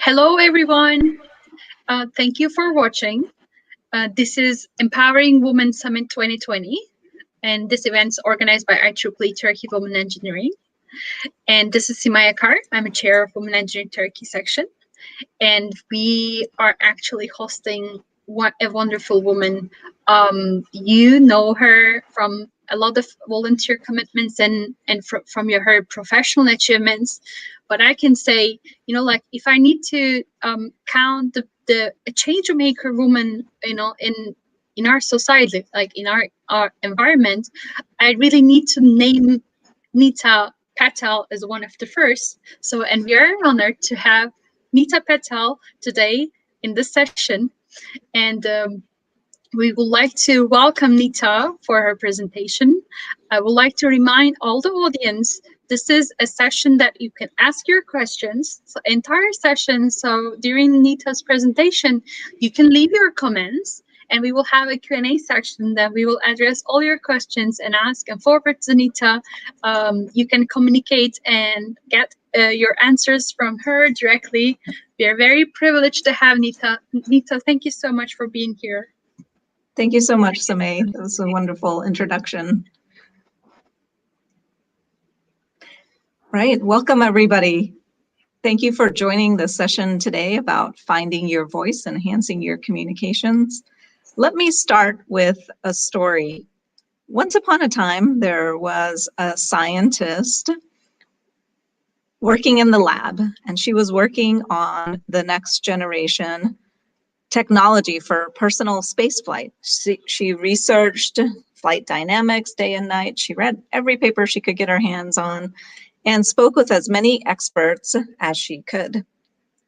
Hello, everyone. Thank you for watching. This is Empowering Women Summit 2020, and this event is organized by IEEE Turkey Women Engineering. And this is Simaya Kar. I'm a chair of Women Engineering Turkey section, and we are actually hosting a wonderful woman. You know her from a lot of volunteer commitments and from her professional achievements, but I can say, like if I need to count the change maker woman, in our society, like in our environment, I really need to name Nita Patel as one of the first. So, and we are honored to have Nita Patel today in this session, and we would like to welcome Nita for her presentation. I would like to remind all the audience, this is a session that you can ask your questions, so entire session. So during Nita's presentation, you can leave your comments, and we will have a Q&A section that we will address all your questions and ask and forward to Nita. You can communicate and get your answers from her directly. We are very privileged to have Nita. Nita, thank you so much for being here. Thank you so much, Samay. That was a wonderful introduction. Right, welcome everybody. Thank you for joining the session today about finding your voice, enhancing your communications. Let me start with a story. Once upon a time, there was a scientist working in the lab, and she was working on the next generation technology for personal spaceflight. She researched flight dynamics day and night. She read every paper she could get her hands on and spoke with as many experts as she could.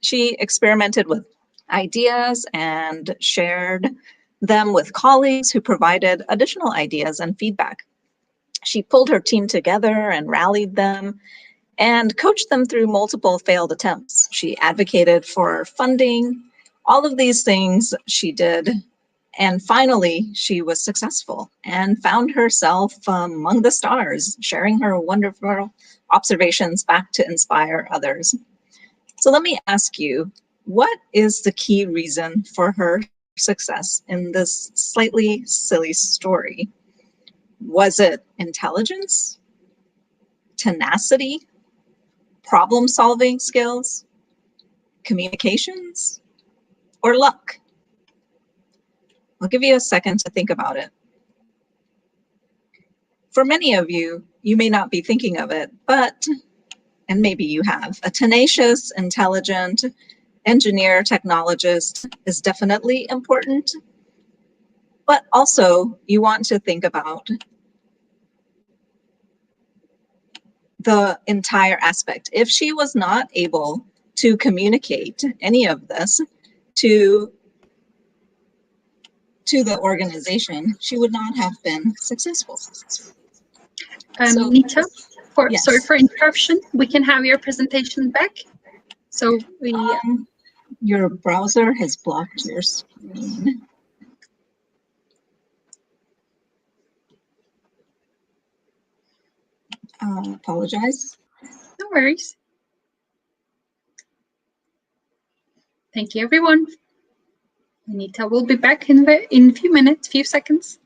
She experimented with ideas and shared them with colleagues who provided additional ideas and feedback. She pulled her team together and rallied them and coached them through multiple failed attempts. She advocated for funding. All of these things she did, and finally she was successful and found herself among the stars, sharing her wonderful observations back to inspire others. So let me ask you, what is the key reason for her success in this slightly silly story? Was it intelligence, tenacity, problem-solving skills, communications, or luck? I'll give you a second to think about it. For many of you, you may not be thinking of it, but, and maybe you have, a tenacious, intelligent engineer, technologist is definitely important, but also you want to think about the entire aspect. If she was not able to communicate any of this to the organization, she would not have been successful. Nita, yes. Sorry for interruption. We can have your presentation back. So we. Your browser has blocked your screen. Apologize. No worries. Thank you, everyone. Nita will be back in a few minutes, few seconds.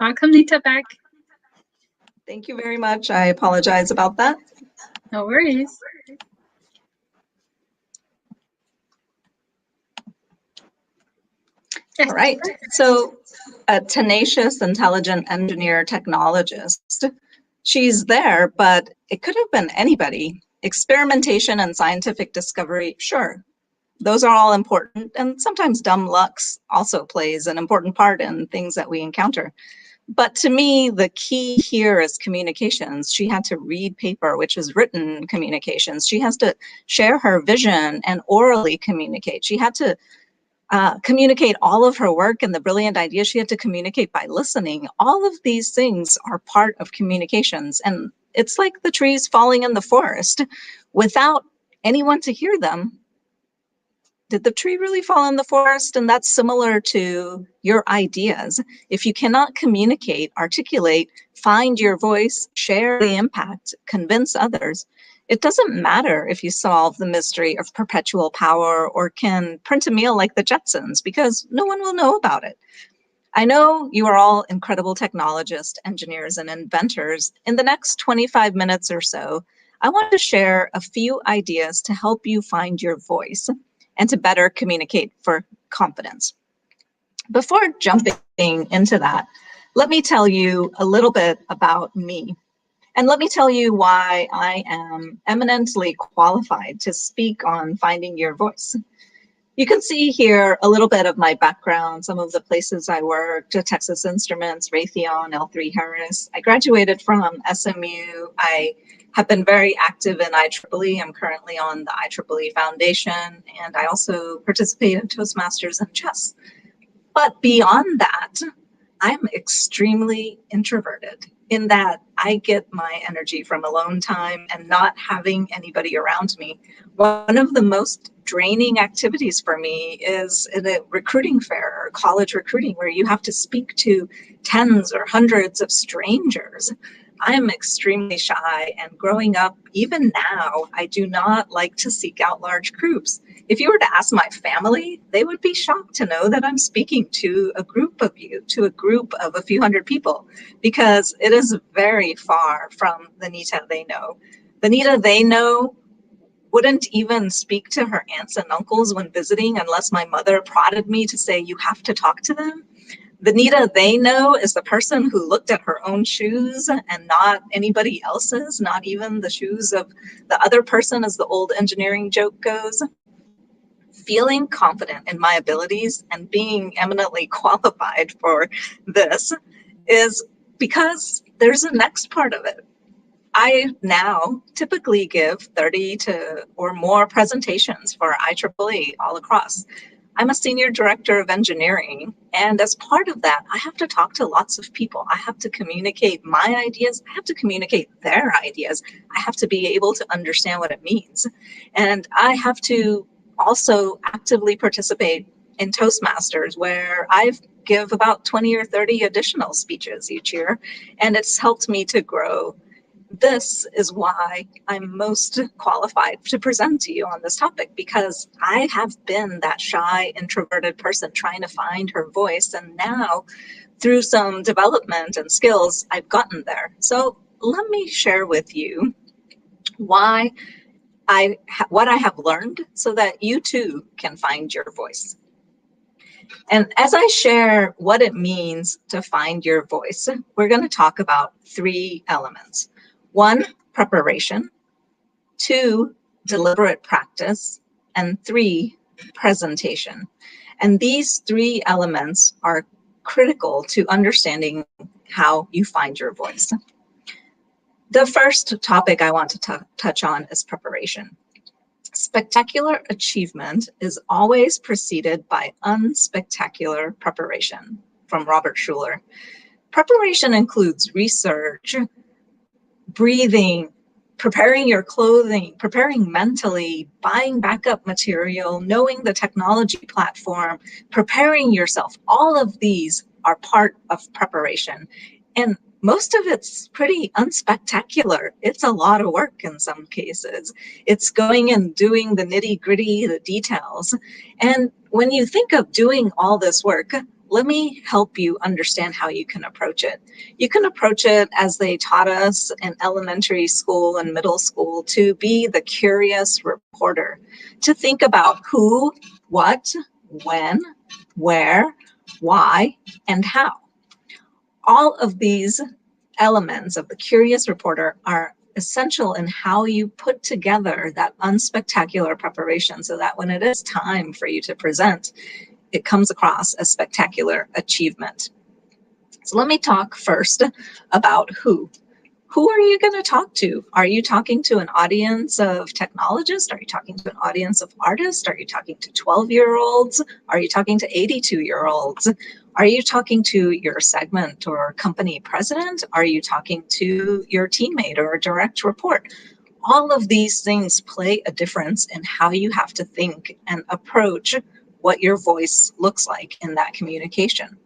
Welcome, Nita, back. Thank you very much. I apologize about that. No worries. All right. So a tenacious, intelligent engineer technologist. She's there, but it could have been anybody. Experimentation and scientific discovery, sure. Those are all important, and sometimes dumb luck also plays an important part in things that we encounter. But to me, the key here is communications. She had to read paper, which is written communications. She has to share her vision and orally communicate. She had to communicate all of her work and the brilliant ideas. She had to communicate by listening. All of these things are part of communications. And it's like the trees falling in the forest. Without anyone to hear them, did the tree really fall in the forest? And that's similar to your ideas. If you cannot communicate, articulate, find your voice, share the impact, convince others, It doesn't matter if you solve the mystery of perpetual power or can print a meal like the Jetsons, because no one will know about it. I know you are all incredible technologists, engineers, and inventors. In the next 25 minutes or so, I want to share a few ideas to help you find your voice and to better communicate for confidence. Before jumping into that, let me tell you a little bit about me. And let me tell you why I am eminently qualified to speak on finding your voice. You can see here a little bit of my background, some of the places I worked, Texas Instruments, Raytheon, L3 Harris. I graduated from SMU. I have been very active in IEEE. I'm currently on the IEEE Foundation, and I also participate in Toastmasters and chess. But beyond that, I'm extremely introverted in that I get my energy from alone time and not having anybody around me. One of the most draining activities for me is in a recruiting fair or college recruiting where you have to speak to tens or hundreds of strangers. I am extremely shy, and growing up, even now, I do not like to seek out large groups. If you were to ask my family, they would be shocked to know that I'm speaking to a group of you, to a group of a few hundred people, because it is very far from the Nita they know. The Nita they know wouldn't even speak to her aunts and uncles when visiting unless my mother prodded me to say, you have to talk to them. The Nita they know is the person who looked at her own shoes and not anybody else's, not even the shoes of the other person, as the old engineering joke goes. Feeling confident in my abilities and being eminently qualified for this is because there's a next part of it. I now typically give 30 to or more presentations for IEEE all across. I'm a senior director of engineering, and as part of that, I have to talk to lots of people. I have to communicate my ideas. I have to communicate their ideas. I have to be able to understand what it means. And I have to also actively participate in Toastmasters, where I give about 20 or 30 additional speeches each year, and it's helped me to grow. This is why I'm most qualified to present to you on this topic, because I have been that shy, introverted person trying to find her voice. And now, through some development and skills, I've gotten there. So let me share with you why what I have learned so that you too can find your voice. And as I share what it means to find your voice, we're going to talk about three elements. One, preparation. Two, deliberate practice. And three, presentation. And these three elements are critical to understanding how you find your voice. The first topic I want to touch on is preparation. Spectacular achievement is always preceded by unspectacular preparation, from Robert Schuller. Preparation includes research, breathing, preparing your clothing, preparing mentally, buying backup material, knowing the technology platform, preparing yourself. All of these are part of preparation. And most of it's pretty unspectacular. It's a lot of work in some cases. It's going and doing the nitty gritty, the details. And when you think of doing all this work, let me help you understand how you can approach it. You can approach it as they taught us in elementary school and middle school, to be the curious reporter, to think about who, what, when, where, why, and how. All of these elements of the curious reporter are essential in how you put together that unspectacular preparation so that when it is time for you to present, it comes across as spectacular achievement. So let me talk first about who. Who are you going to talk to? Are you talking to an audience of technologists? Are you talking to an audience of artists? Are you talking to 12-year-olds? Are you talking to 82-year-olds? Are you talking to your segment or company president? Are you talking to your teammate or a direct report? All of these things play a difference in how you have to think and approach what your voice looks like in that communication.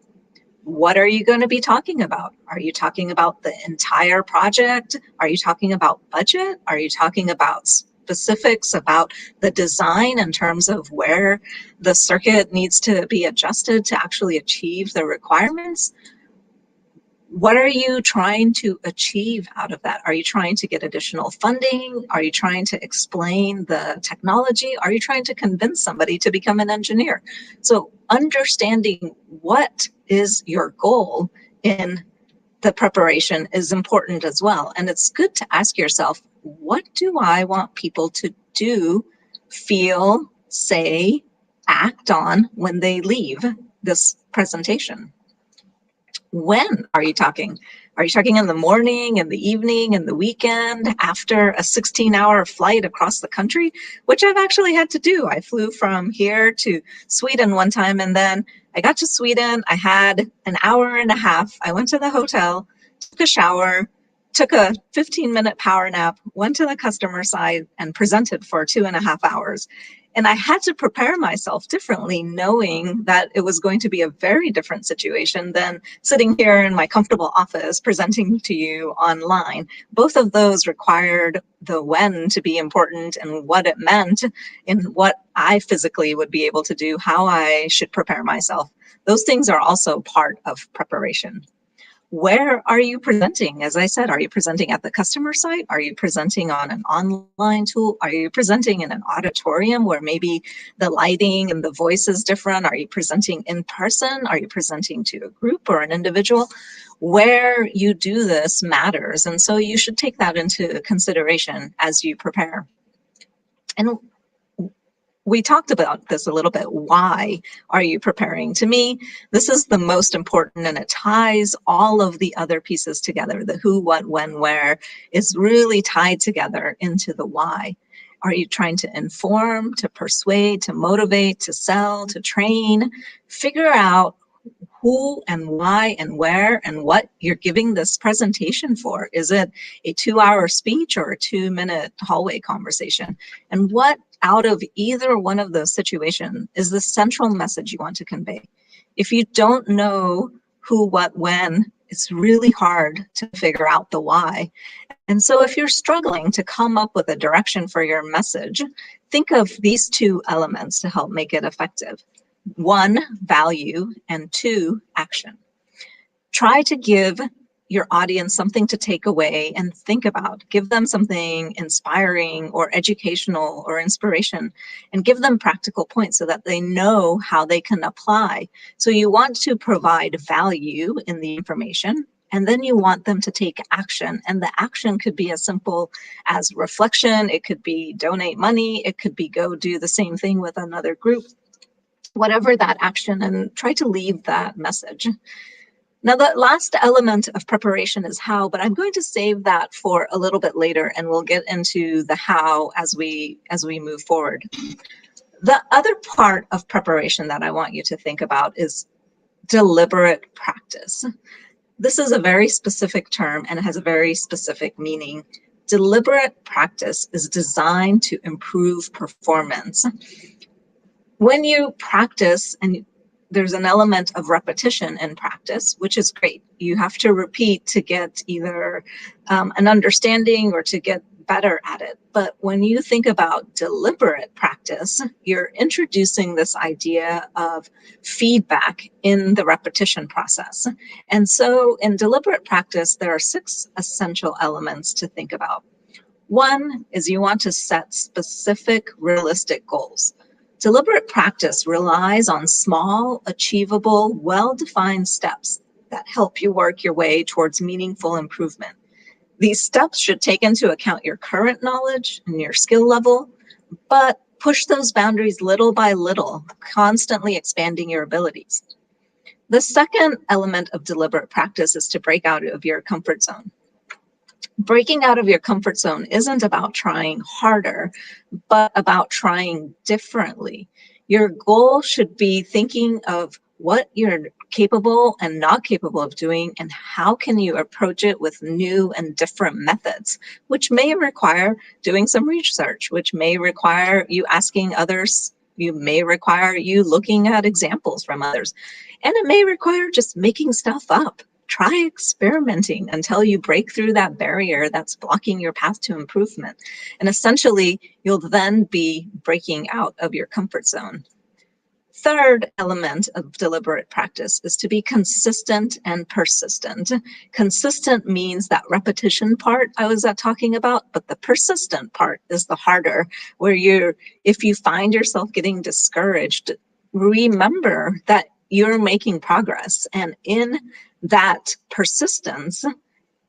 What are you going to be talking about? Are you talking about the entire project? Are you talking about budget? Are you talking about specifics about the design in terms of where the circuit needs to be adjusted to actually achieve the requirements? What are you trying to achieve out of that? Are you trying to get additional funding? Are you trying to explain the technology? Are you trying to convince somebody to become an engineer? So understanding what is your goal in the preparation is important as well. And it's good to ask yourself, what do I want people to do, feel, say, act on when they leave this presentation? When are you talking? Are you talking in the morning, in the evening, in the weekend, after a 16-hour flight across the country, which I've actually had to do? I flew from here to Sweden one time, and then I got to Sweden. I had an hour and a half. I went to the hotel, took a shower, took a 15-minute power nap, went to the customer side, and presented for 2.5 hours. And I had to prepare myself differently, knowing that it was going to be a very different situation than sitting here in my comfortable office presenting to you online. Both of those required the when to be important and what it meant in what I physically would be able to do, how I should prepare myself. Those things are also part of preparation. Where are you presenting? As I said, are you presenting at the customer site? Are you presenting on an online tool? Are you presenting in an auditorium where maybe the lighting and the voice is different? Are you presenting in person? Are you presenting to a group or an individual? Where you do this matters. And so you should take that into consideration as you prepare. And we talked about this a little bit. Why are you preparing? To me, this is the most important, and it ties all of the other pieces together. The who, what, when, where is really tied together into the why. Are you trying to inform, to persuade, to motivate, to sell, to train? Figure out who and why and where and what you're giving this presentation for. Is it a 2-hour speech or a 2-minute hallway conversation? And what out of either one of those situations is the central message you want to convey? If you don't know who, what, when, it's really hard to figure out the why. And so if you're struggling to come up with a direction for your message, think of these two elements to help make it effective. 1, value, and 2, action. Try to give your audience something to take away and think about. Give them something inspiring or educational or inspiration, and give them practical points so that they know how they can apply. So you want to provide value in the information, and then you want them to take action. And the action could be as simple as reflection. It could be donate money. It could be go do the same thing with another group. Whatever that action, and try to leave that message. Now, the last element of preparation is how, but I'm going to save that for a little bit later, and we'll get into the how as we move forward. The other part of preparation that I want you to think about is deliberate practice. This is a very specific term and has a very specific meaning. Deliberate practice is designed to improve performance. When you practice, and there's an element of repetition in practice, which is great. You have to repeat to get either an understanding or to get better at it. But when you think about deliberate practice, you're introducing this idea of feedback in the repetition process. And so in deliberate practice, there are 6 essential elements to think about. 1 is you want to set specific, realistic goals. Deliberate practice relies on small, achievable, well-defined steps that help you work your way towards meaningful improvement. These steps should take into account your current knowledge and your skill level, but push those boundaries little by little, constantly expanding your abilities. The second element of deliberate practice is to break out of your comfort zone. Breaking out of your comfort zone isn't about trying harder, but about trying differently. Your goal should be thinking of what you're capable and not capable of doing, and how can you approach it with new and different methods, which may require doing some research, which may require you asking others You may require you looking at examples from others, and it may require just making stuff up. Try experimenting until you break through that barrier that's blocking your path to improvement. And essentially, you'll then be breaking out of your comfort zone. Third element of deliberate practice is to be consistent and persistent. Consistent means that repetition part I was talking about, but the persistent part is the harder, where if you find yourself getting discouraged, remember that you're making progress. And in that persistence,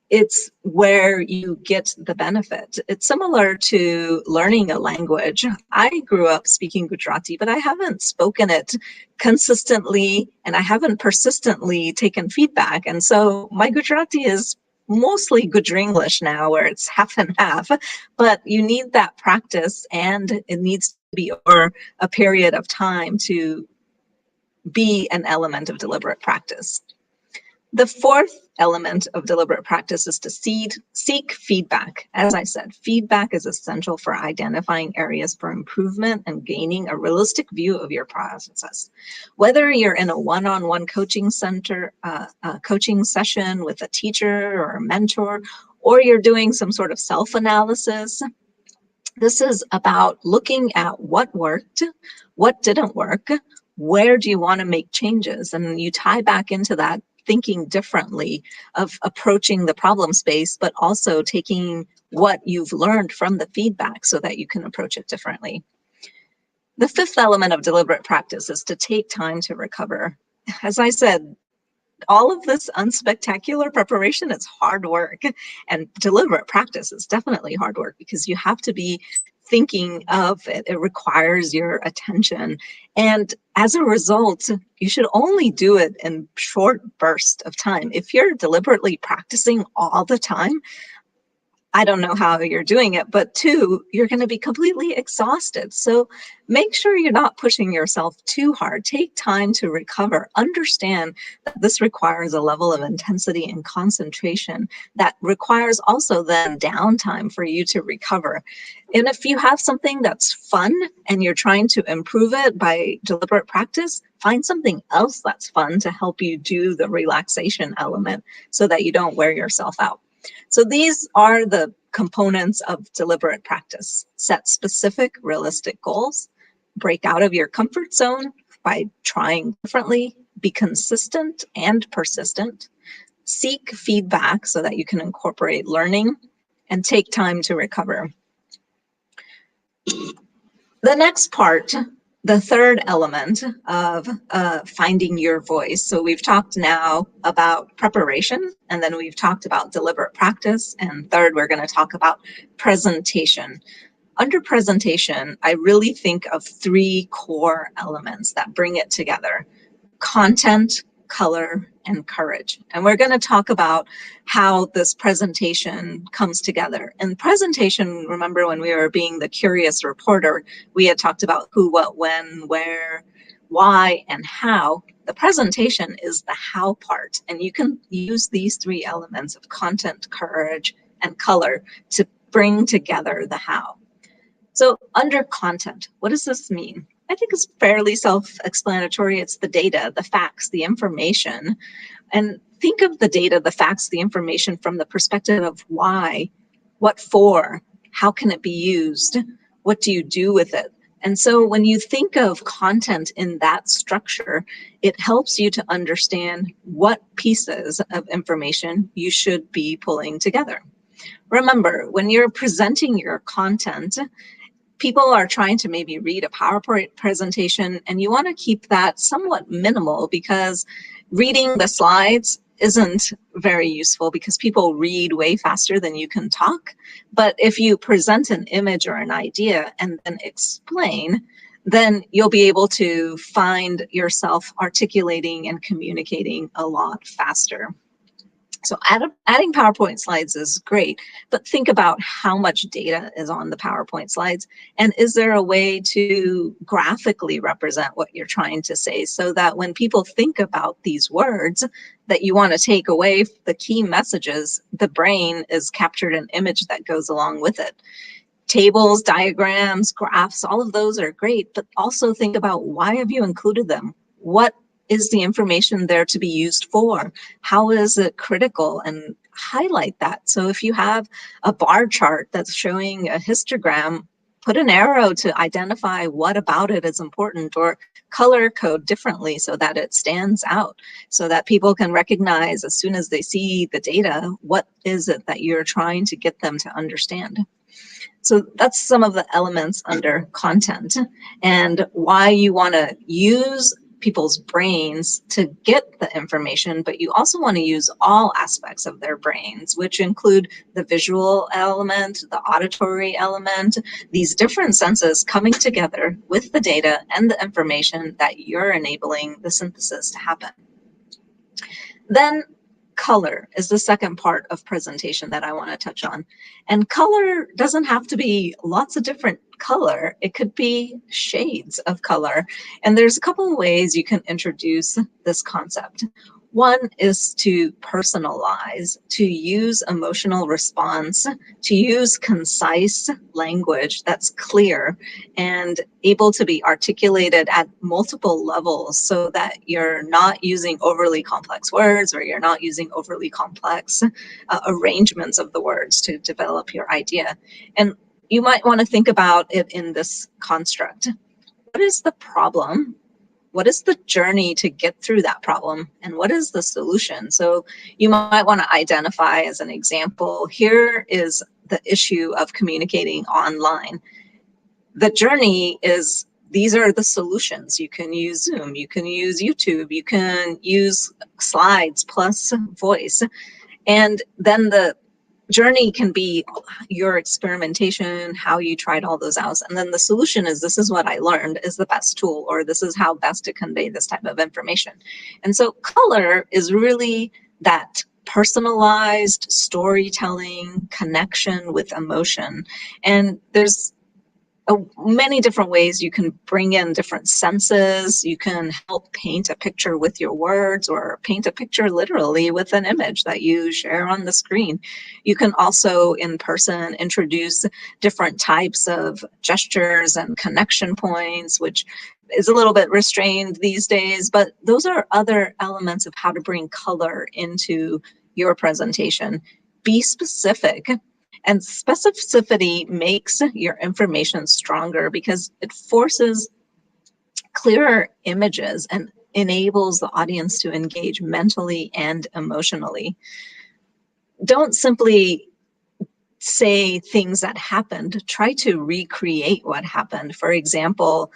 it's where you get the benefit. It's similar to learning a language. I grew up speaking Gujarati, but I haven't spoken it consistently and I haven't persistently taken feedback. And so my Gujarati is mostly English now, where it's half and half, but you need that practice and it needs to be over a period of time to be an element of deliberate practice. The fourth element of deliberate practice is to seek feedback. As I said, feedback is essential for identifying areas for improvement and gaining a realistic view of your process. Whether you're in a one-on-one coaching coaching session with a teacher or a mentor, or you're doing some sort of self-analysis, this is about looking at what worked, what didn't work, where do you want to make changes, and you tie back into that thinking differently of approaching the problem space, but also taking what you've learned from the feedback so that you can approach it differently. The fifth element of deliberate practice is to take time to recover. As I said, all of this unspectacular preparation is hard work, and deliberate practice is definitely hard work because you have to be thinking of it. It requires your attention. And as a result, you should only do it in short bursts of time. If you're deliberately practicing all the time, I don't know how you're doing it, but two, you're going to be completely exhausted. So make sure you're not pushing yourself too hard. Take time to recover. Understand that this requires a level of intensity and concentration that requires also then downtime for you to recover. And if you have something that's fun and you're trying to improve it by deliberate practice, find something else that's fun to help you do the relaxation element so that you don't wear yourself out. So these are the components of deliberate practice. Set specific, realistic goals, break out of your comfort zone by trying differently, be consistent and persistent, seek feedback so that you can incorporate learning, and take time to recover. The next part, the third element of finding your voice. So we've talked now about preparation, and then we've talked about deliberate practice, and third, we're going to talk about presentation. Under presentation, I really think of three core elements that bring it together: content, color, and courage. And we're going to talk about how this presentation comes together. And presentation, remember when we were being the curious reporter, we had talked about who, what, when, where, why, and how. The presentation is the how part. And you can use these three elements of content, courage, and color to bring together the how. So under content, what does this mean? I think it's fairly self-explanatory. It's the data, the facts, the information. And think of the data, the facts, the information from the perspective of why, what for, how can it be used, what do you do with it? And so when you think of content in that structure, it helps you to understand what pieces of information you should be pulling together. Remember, when you're presenting your content, people are trying to maybe read a PowerPoint presentation, and you want to keep that somewhat minimal because reading the slides isn't very useful because people read way faster than you can talk. But if you present an image or an idea and then explain, then you'll be able to find yourself articulating and communicating a lot faster. So adding PowerPoint slides is great, but think about how much data is on the PowerPoint slides, and is there a way to graphically represent what you're trying to say so that when people think about these words that you want to take away, the key messages, the brain is captured an image that goes along with it. Tables, diagrams, graphs, all of those are great, but also think about, why have you included them? What is the information there to be used for? How is it critical? And highlight that. So if you have a bar chart that's showing a histogram, put an arrow to identify what about it is important, or color code differently so that it stands out, so that people can recognize as soon as they see the data, what is it that you're trying to get them to understand. So that's some of the elements under content, and why you want to use people's brains to get the information, but you also want to use all aspects of their brains, which include the visual element, the auditory element, these different senses coming together with the data and the information that you're enabling the synthesis to happen. Then color is the second part of presentation that I want to touch on. And color doesn't have to be lots of different color. It could be shades of color. And there's a couple of ways you can introduce this concept. One is to personalize, to use emotional response, to use concise language that's clear and able to be articulated at multiple levels, so that you're not using overly complex words, or you're not using overly complex arrangements of the words to develop your idea. And you might want to think about it in this construct. What is the problem? What is the journey to get through that problem? And what is the solution? So you might want to identify, as an example, here is the issue of communicating online. The journey is, these are the solutions. You can use Zoom, you can use YouTube, you can use slides plus voice. And then the journey can be your experimentation, how you tried all those out. And then the solution is, this is what I learned is the best tool, or this is how best to convey this type of information. And so color is really that personalized storytelling connection with emotion. And there's many different ways you can bring in different senses. You can help paint a picture with your words, or paint a picture literally with an image that you share on the screen. You can also in person introduce different types of gestures and connection points, which is a little bit restrained these days, but those are other elements of how to bring color into your presentation. Be specific. And specificity makes your information stronger, because it forces clearer images and enables the audience to engage mentally and emotionally. Don't simply say things that happened, try to recreate what happened. For example,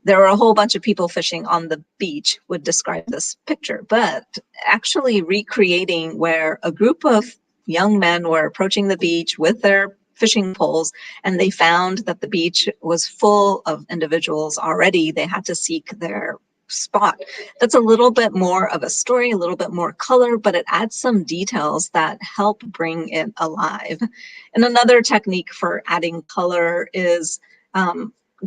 there were a whole bunch of people fishing on the beach would describe this picture, but actually recreating where a group of young men were approaching the beach with their fishing poles, and they found that the beach was full of individuals already. They had to seek their spot. That's a little bit more of a story, a little bit more color, but it adds some details that help bring it alive. And another technique for adding color is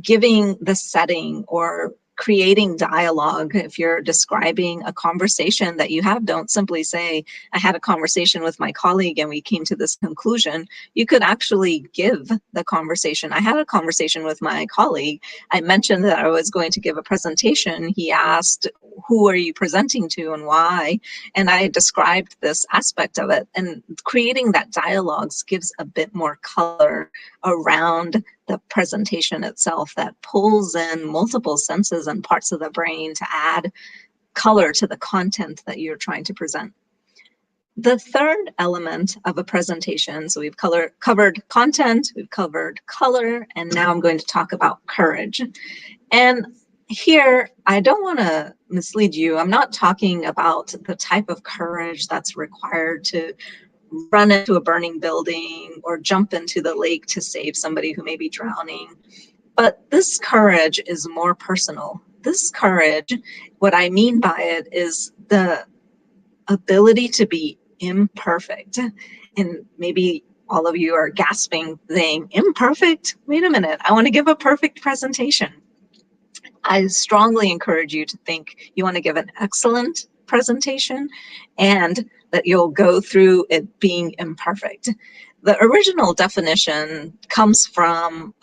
giving the setting, or creating dialogue. If you're describing a conversation that you have, don't simply say, I had a conversation with my colleague and we came to this conclusion. You could actually give the conversation. I had a conversation with my colleague. I mentioned that I was going to give a presentation. He asked, who are you presenting to and why? And I described this aspect of it. And creating that dialogue gives a bit more color around the presentation itself, that pulls in multiple senses and parts of the brain to add color to the content that you're trying to present. The third element of a presentation, so we've covered content, we've covered color, and now I'm going to talk about courage. And here, I don't want to mislead you. I'm not talking about the type of courage that's required to run into a burning building or jump into the lake to save somebody who may be drowning. But this courage is more personal. This courage, what I mean by it is the ability to be imperfect. And maybe all of you are gasping, saying, imperfect? Wait a minute, I want to give a perfect presentation. I strongly encourage you to think you want to give an excellent presentation, and that you'll go through it being imperfect. The original definition comes from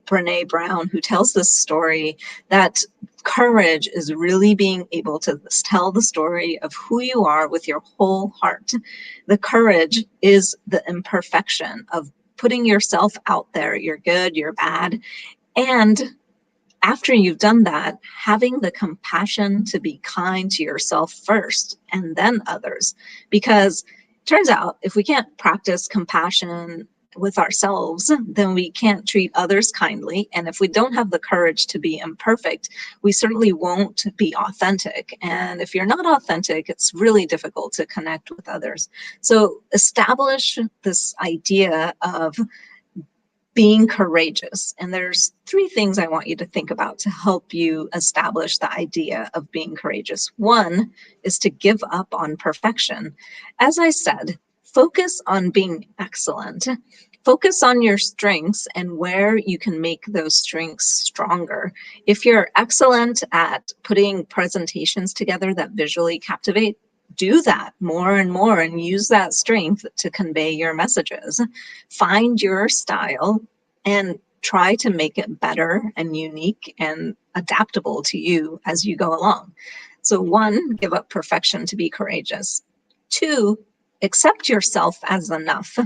Brene Brown, who tells this story that courage is really being able to tell the story of who you are with your whole heart. The courage is the imperfection of putting yourself out there. You're good, you're bad. And after you've done that, having the compassion to be kind to yourself first and then others. Because it turns out if we can't practice compassion with ourselves, then we can't treat others kindly. And if we don't have the courage to be imperfect, we certainly won't be authentic. And if you're not authentic, it's really difficult to connect with others. So establish this idea of being courageous. And there's three things I want you to think about to help you establish the idea of being courageous. One is to give up on perfection. As I said, focus on being excellent. Focus on your strengths and where you can make those strengths stronger. If you're excellent at putting presentations together that visually captivate, do that more and more and use that strength to convey your messages. Find your style and try to make it better and unique and adaptable to you as you go along. So one, give up perfection to be courageous. Two, accept yourself as enough.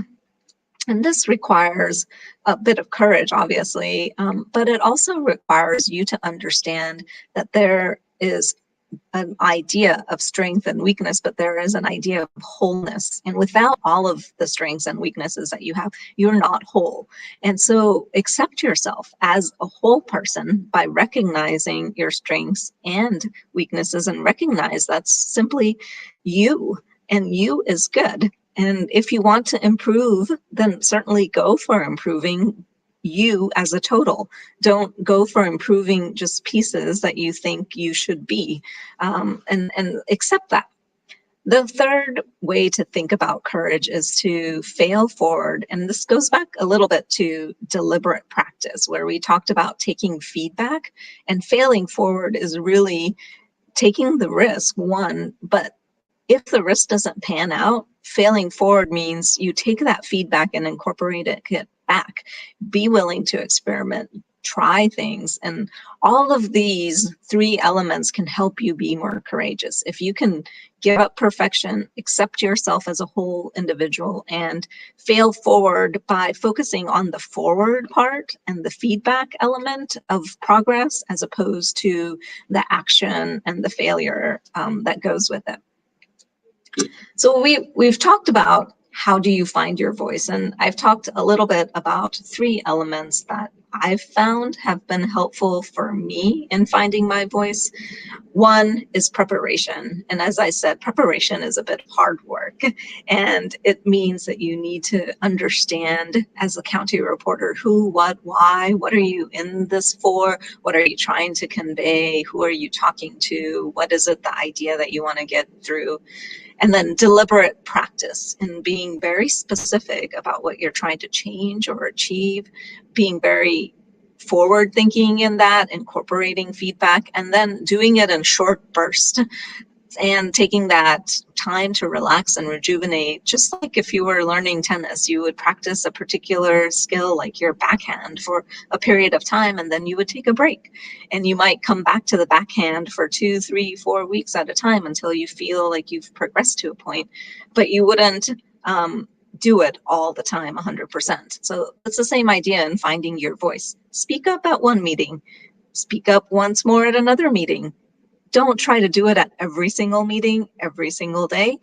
And this requires a bit of courage, obviously, but it also requires you to understand that there is an idea of strength and weakness, but there is an idea of wholeness. And without all of the strengths and weaknesses that you have, you're not whole. And so accept yourself as a whole person by recognizing your strengths and weaknesses and recognize that's simply you, and you is good. And if you want to improve, then certainly go for improving you as a total. Don't go for improving just pieces that you think you should be, and accept that. The third way to think about courage is to fail forward. And this goes back a little bit to deliberate practice, where we talked about taking feedback, and failing forward is really taking the risk, one, but if the risk doesn't pan out, failing forward means you take that feedback and incorporate it back. Be willing to experiment, try things. And all of these three elements can help you be more courageous. If you can give up perfection, accept yourself as a whole individual, and fail forward by focusing on the forward part and the feedback element of progress, as opposed to the action and the failure that goes with it. So we've talked about how do you find your voice, and I've talked a little bit about three elements that I've found have been helpful for me in finding my voice. One is preparation, and as I said, preparation is a bit of hard work, and it means that you need to understand as a county reporter who, what, why, what are you in this for, what are you trying to convey, who are you talking to, what is it the idea that you want to get through. And then deliberate practice and being very specific about what you're trying to change or achieve, being very forward thinking in that, incorporating feedback, and then doing it in short bursts and taking that time to relax and rejuvenate. Just like if you were learning tennis, you would practice a particular skill like your backhand for a period of time, and then you would take a break. And you might come back to the backhand for 2, 3, 4 weeks at a time until you feel like you've progressed to a point, but you wouldn't do it all the time 100%. So it's the same idea in finding your voice. Speak up at one meeting, speak up once more at another meeting. Don't try to do it at every single meeting, every single day.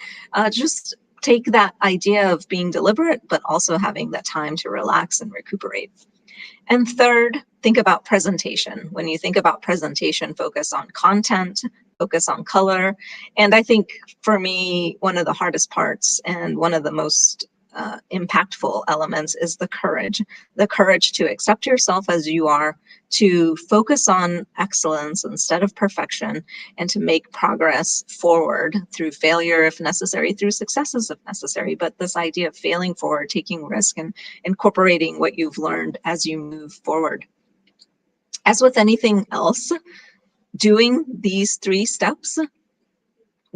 Just take that idea of being deliberate, but also having that time to relax and recuperate. And third, think about presentation. When you think about presentation, focus on content, focus on color. And I think for me, one of the hardest parts and one of the most impactful elements is the courage to accept yourself as you are, to focus on excellence instead of perfection, and to make progress forward through failure if necessary, through successes if necessary. But this idea of failing forward, taking risk, and incorporating what you've learned as you move forward. As with anything else, doing these three steps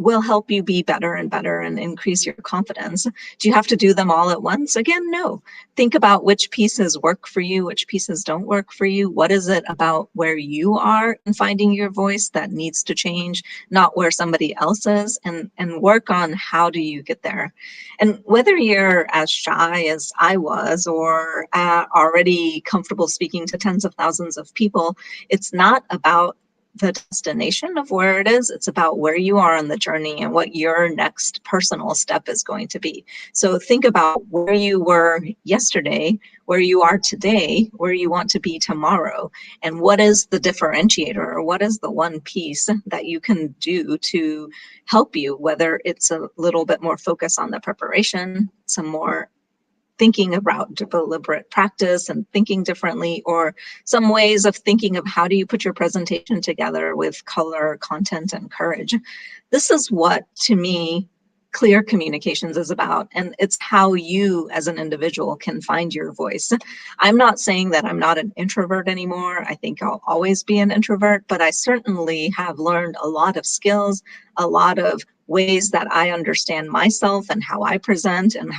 will help you be better and better and increase your confidence. Do you have to do them all at once? Again, no. Think about which pieces work for you, which pieces don't work for you. What is it about where you are in finding your voice that needs to change, not where somebody else is, and work on how do you get there. And whether you're as shy as I was or already comfortable speaking to tens of thousands of people, it's not about the destination of where it is. It's about where you are on the journey and what your next personal step is going to be. So think about where you were yesterday, where you are today, where you want to be tomorrow, and what is the differentiator, or what is the one piece that you can do to help you, whether it's a little bit more focus on the preparation, some more thinking about deliberate practice and thinking differently, or some ways of thinking of how do you put your presentation together with color, content, and courage. This is what, to me, clear communications is about, and it's how you as an individual can find your voice. I'm not saying that I'm not an introvert anymore. I think I'll always be an introvert, but I certainly have learned a lot of skills, a lot of ways that I understand myself and how I present and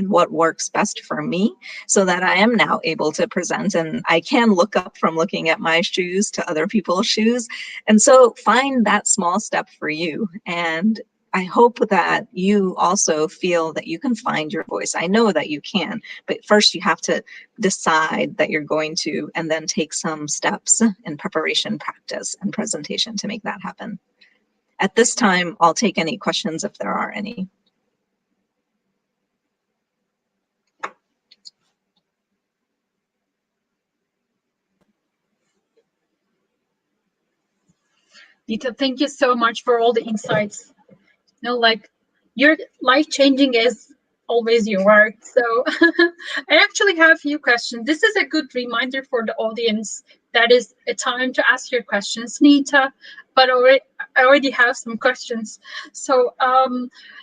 what works best for me, so that I am now able to present, and I can look up from looking at my shoes to other people's shoes. And so find that small step for you. And I hope that you also feel that you can find your voice. I know that you can, but first you have to decide that you're going to, and then take some steps in preparation, practice, and presentation to make that happen. At this time, I'll take any questions if there are any. Nita, thank you so much for all the insights. Like, you're life changing as always you are. So I actually have a few questions. This is a good reminder for the audience that is a time to ask your questions, Nita. But I already have some questions. So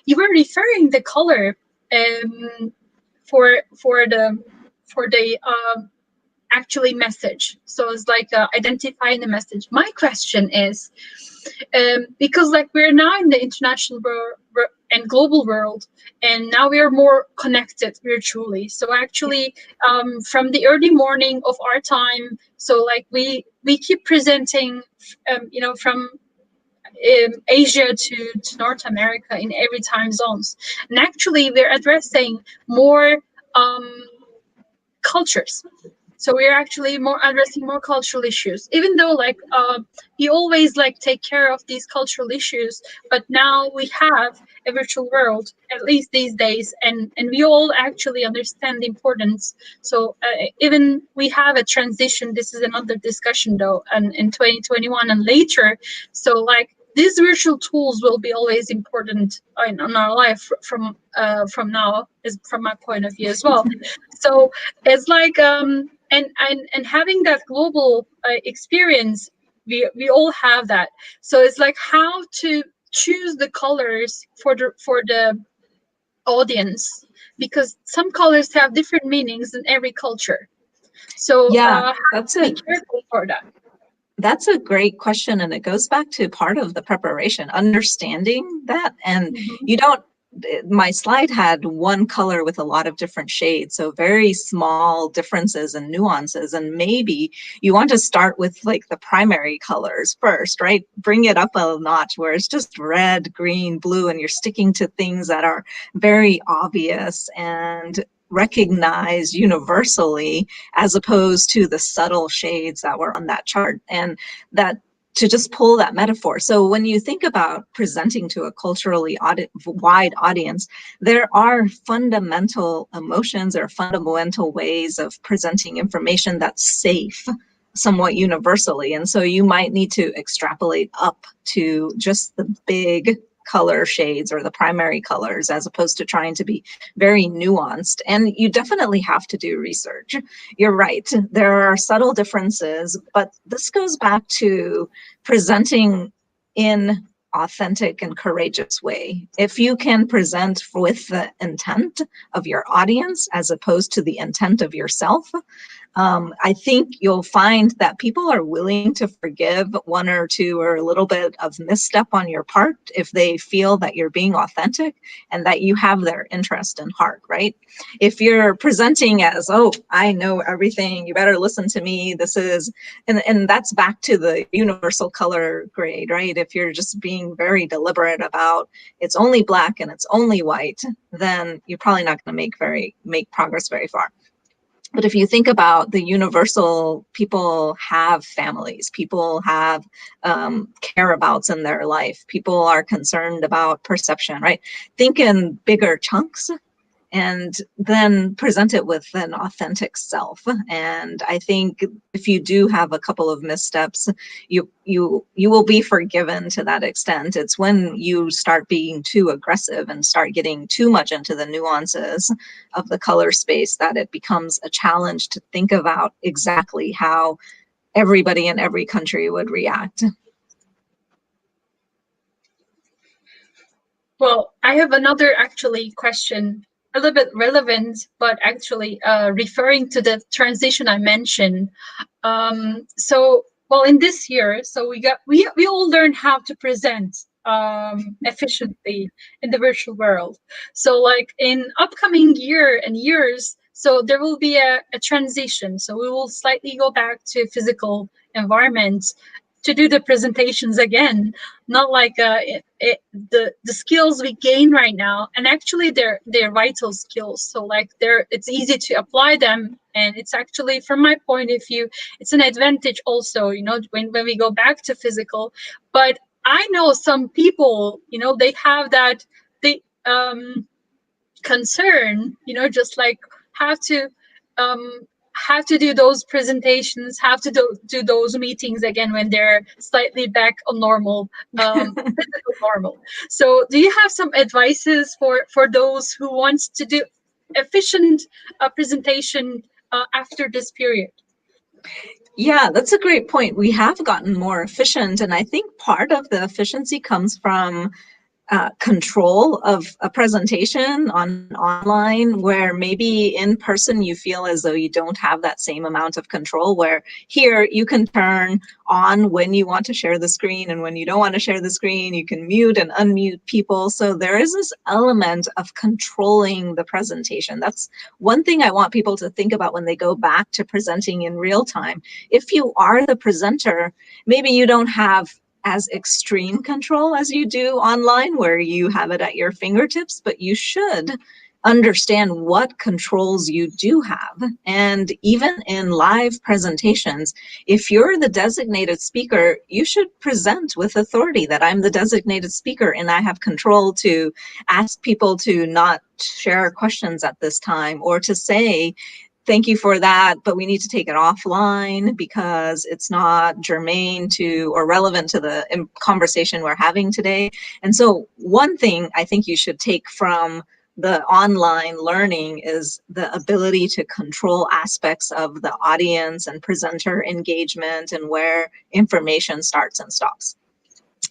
you were referring the color for the actually message. So it's like identifying the message. My question is, because like we're now in the international and global world, and now we are more connected virtually. So actually, from the early morning of our time, so like we keep presenting, from Asia to North America in every time zones, and actually we're addressing more cultures. So we're actually more addressing more cultural issues, even though like we always like take care of these cultural issues, but now we have a virtual world, at least these days, and we all actually understand the importance. So even we have a transition, this is another discussion though, and in 2021 and later. So like these virtual tools will be always important in our life from now, is from my point of view as well. So it's like and having that global experience, we all have that. So it's like how to choose the colors for the audience, because some colors have different meanings in every culture. So Yeah, have to be careful for that. That's a great question, and it goes back to part of the preparation, understanding that. And you don't, my slide had one color with a lot of different shades, so very small differences and nuances. And maybe you want to start with like the primary colors first, right? Bring it up a notch where it's just red, green, blue, and you're sticking to things that are very obvious and recognized universally, as opposed to the subtle shades that were on that chart. And that, to just pull that metaphor. So when you think about presenting to a culturally wide audience, there are fundamental emotions or fundamental ways of presenting information that's safe somewhat universally. And so you might need to extrapolate up to just the big color shades or the primary colors, as opposed to trying to be very nuanced. And you definitely have to do research. You're right, there are subtle differences, but this goes back to presenting in authentic and courageous way. If you can present with the intent of your audience as opposed to the intent of yourself, I think you'll find that people are willing to forgive one or two or a little bit of misstep on your part if they feel that you're being authentic and that you have their interest in heart, right? If you're presenting as, oh, I know everything, you better listen to me, this is, and that's back to the universal color grade, right? If you're just being very deliberate about it's only black and it's only white, then you're probably not going to make progress very far. But if you think about the universal, people have families, people have care-abouts in their life, people are concerned about perception, right? Think in bigger chunks and then present it with an authentic self. And I think if you do have a couple of missteps, you will be forgiven to that extent. It's when you start being too aggressive and start getting too much into the nuances of the color space that it becomes a challenge to think about exactly how everybody in every country would react. Well, I have another actually question, a little bit relevant, but actually referring to the transition I mentioned. So, well, in this year, so we all learned how to present efficiently in the virtual world. So, like in upcoming year and years, so there will be a transition. So we will slightly go back to physical environments to do the presentations again, not like the skills we gain right now, and actually they're vital skills. So like it's easy to apply them, and it's actually, from my point of view, it's an advantage also, when we go back to physical. But I know some people, they have that, they concern, just like have to um have to do those presentations, have to do those meetings again when they're slightly back on normal, physical normal. So do you have some advices for those who wants to do efficient presentation after this period? Yeah, that's a great point. We have gotten more efficient, and I think part of the efficiency comes from control of a presentation online, where maybe in person you feel as though you don't have that same amount of control, where here you can turn on when you want to share the screen, and when you don't want to share the screen, you can mute and unmute people. So there is this element of controlling the presentation. That's one thing I want people to think about when they go back to presenting in real time. If you are the presenter, maybe you don't have as extreme control as you do online, where you have it at your fingertips, but you should understand what controls you do have. And even in live presentations, if you're the designated speaker, you should present with authority that I'm the designated speaker and I have control to ask people to not share questions at this time, or to say, thank you for that, but we need to take it offline because it's not germane to or relevant to the conversation we're having today. And so one thing I think you should take from the online learning is the ability to control aspects of the audience and presenter engagement and where information starts and stops.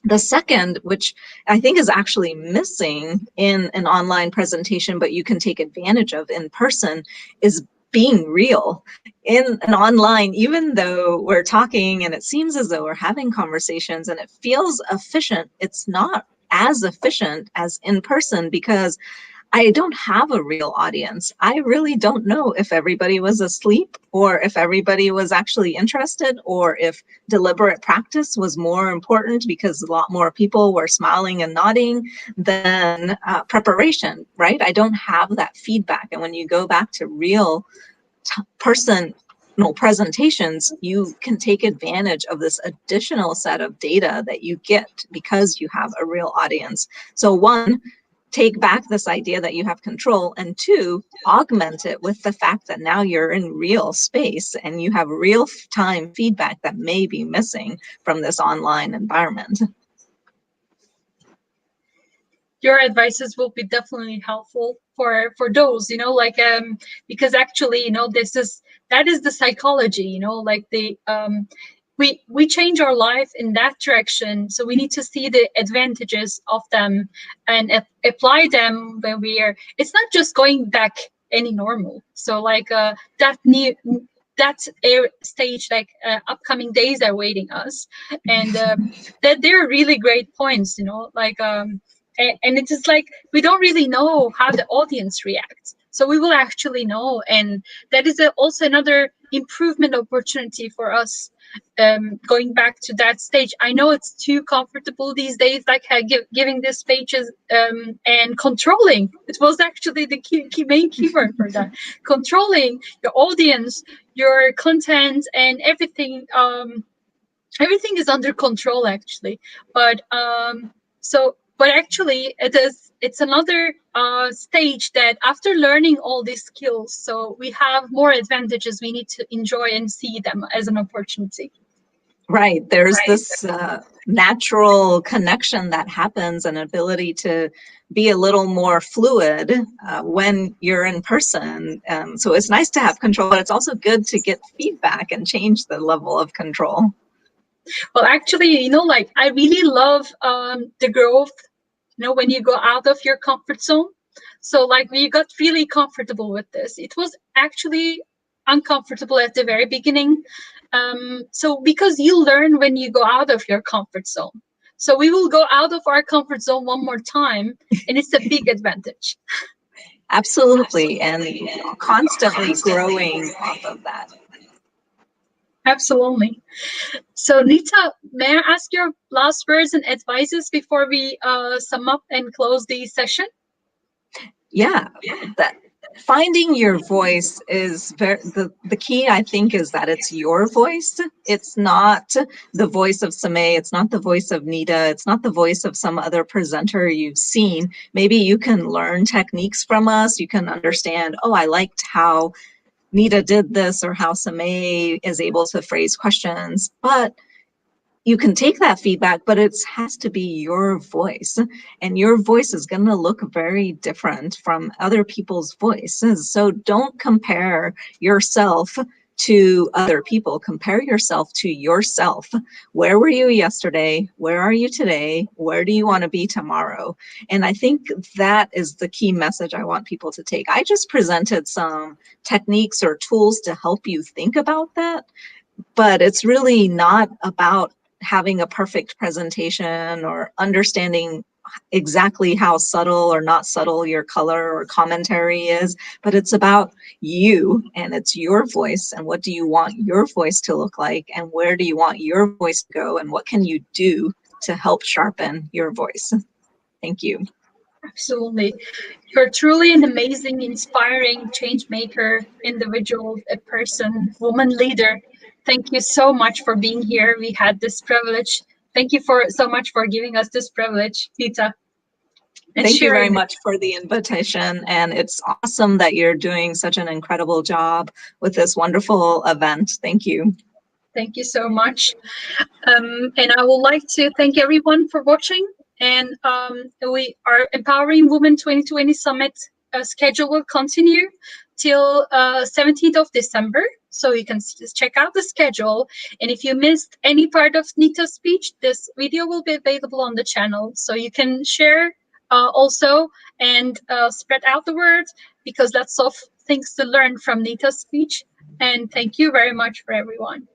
The second, which I think is actually missing in an online presentation, but you can take advantage of in person, is being real. In an online, even though we're talking and it seems as though we're having conversations and it feels efficient, it's not as efficient as in person, because I don't have a real audience. I really don't know if everybody was asleep, or if everybody was actually interested, or if deliberate practice was more important because a lot more people were smiling and nodding than preparation, right? I don't have that feedback. And when you go back to real personal presentations, you can take advantage of this additional set of data that you get because you have a real audience. So one, take back this idea that you have control, and two, augment it with the fact that now you're in real space and you have real time feedback that may be missing from this online environment. Your advices will be definitely helpful for those, like because actually, that is the psychology, like the we change our life in that direction, so we need to see the advantages of them and apply them when we are, it's not just going back any normal. So like that new that stage, like upcoming days are waiting us, and that they're really great points, like and it's just like we don't really know how the audience reacts, so we will actually know, and that is also another improvement opportunity for us. Going back to that stage, I know it's too comfortable these days, like giving these speeches, and controlling. It was actually the main keyword for that. Controlling your audience, your content, and everything. Everything is under control actually, but but actually it's another stage that after learning all these skills, so we have more advantages. We need to enjoy and see them as an opportunity. Right. There's this natural connection that happens, and ability to be a little more fluid when you're in person. So it's nice to have control, but it's also good to get feedback and change the level of control. Well, actually, like I really love the growth, when you go out of your comfort zone. So like we got really comfortable with this. It was actually uncomfortable at the very beginning. So because you learn when you go out of your comfort zone. So we will go out of our comfort zone one more time, and it's a big advantage. Absolutely. And constantly growing off of that. Absolutely. So, Nita, may I ask your last words and advices before we sum up and close the session? Yeah, that finding your voice is the key. I think is that it's your voice. It's not the voice of Samay. It's not the voice of Nita. It's not the voice of some other presenter you've seen. Maybe you can learn techniques from us. You can understand, oh, I liked how Nita did this, or how Samay is able to phrase questions. But you can take that feedback, but it has to be your voice, and your voice is going to look very different from other people's voices. So don't compare yourself to other people. Compare yourself to yourself. Where were you yesterday? Where are you today? Where do you want to be tomorrow? And I think that is the key message I want people to take. I just presented some techniques or tools to help you think about that, but it's really not about having a perfect presentation or understanding exactly how subtle or not subtle your color or commentary is, but it's about you, and it's your voice, and what do you want your voice to look like, and where do you want your voice to go, and what can you do to help sharpen your voice. Thank you. Absolutely. You're truly an amazing, inspiring change maker, individual, a person, woman leader. Thank you so much for being here. We had this privilege. Thank you for so much for giving us this privilege, Nita, and Thank you very sharing it. much for the invitation. And it's awesome that you're doing such an incredible job with this wonderful event. Thank you. Thank you so much. And I would like to thank everyone for watching. And we are Empowering Women 2020 Summit schedule will continue till 17th of December. So you can just check out the schedule. And if you missed any part of Nita's speech, this video will be available on the channel. So you can share also, and spread out the word, because lots of things to learn from Nita's speech. And thank you very much for everyone.